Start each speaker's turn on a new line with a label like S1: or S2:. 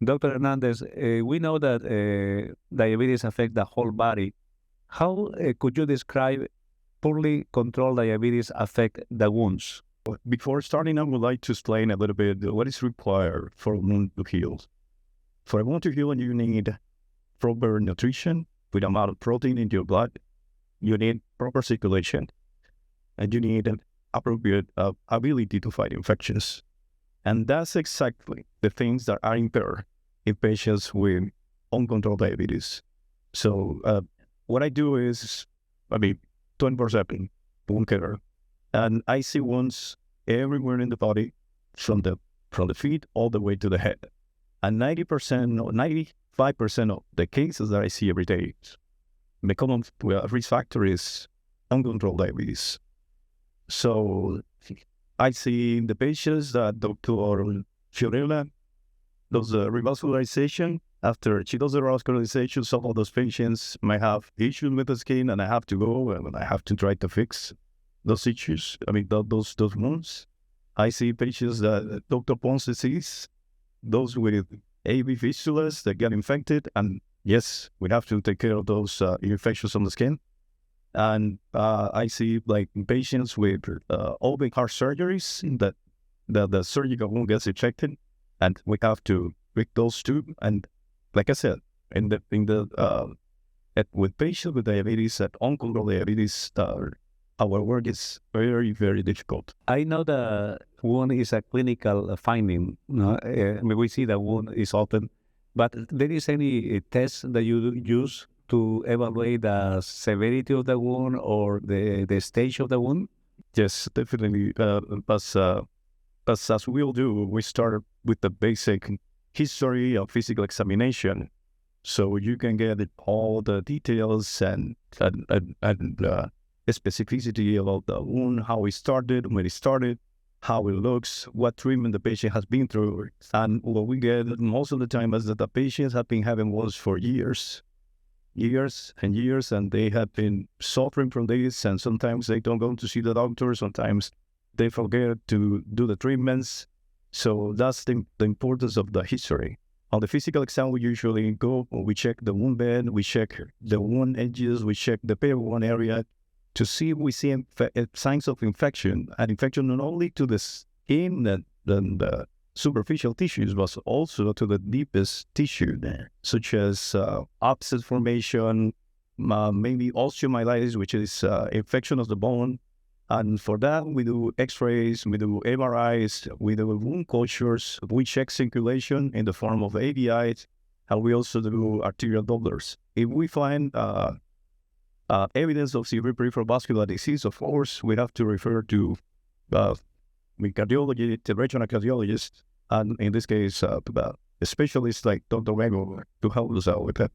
S1: Dr. Hernandez, we know that diabetes affects the whole body. How could you describe poorly controlled diabetes affect the wounds?
S2: Before starting, I would like to explain a little bit what is required for a wound to heal. For a wound to heal, you need proper nutrition with amount of protein in your blood. You need proper circulation, and you need an appropriate ability to fight infections. And that's exactly the things that are impaired in patients with uncontrolled diabetes. So what I do is, 24/7 wound care, and I see wounds everywhere in the body, from the feet all the way to the head. And 90% or 95% of the cases that I see every day, the common risk factor is uncontrolled diabetes. So I see the patients that Dr. Fiorella does revascularization. After she does the revascularization, some of those patients might have issues with the skin, and I have to go and I have to try to fix those issues. Those wounds. I see patients that Dr. Ponce sees, those with AV fistulas that get infected, and yes, we have to take care of those infections on the skin. And I see patients with open heart surgeries that the surgical wound gets infected, and we have to break those too. And like I said, with patients with diabetes and uncontrolled diabetes, our work is very, very difficult.
S1: I know the wound is a clinical finding. No? We see the wound is open, but there is any test that you use to evaluate the severity of the wound or the stage of the wound?
S2: Yes, definitely. As we'll do, we start with the basic history of physical examination, so you can get all the details and specificity about the wound, how it started, when it started, how it looks, what treatment the patient has been through. And what we get most of the time is that the patients have been having wounds for years and years, and they have been suffering from this, and sometimes they don't go to see the doctor, sometimes they forget to do the treatments. So that's the importance of the history. On the physical exam, we usually we check the wound bed, we check the wound edges, we check the wound area to see if we see signs of infection, and infection not only to the skin and the superficial tissues, but also to the deepest tissue, such as abscess formation, maybe osteomyelitis, which is infection of the bone. And for that, we do x-rays, we do MRIs, we do wound cultures, we check circulation in the form of ABIs, and we also do arterial Dopplers. If we find evidence of severe peripheral vascular disease, of course, we have to refer to cardiology, the regional cardiologist, and in this case, a specialist like Dr. Wego to help us out with that.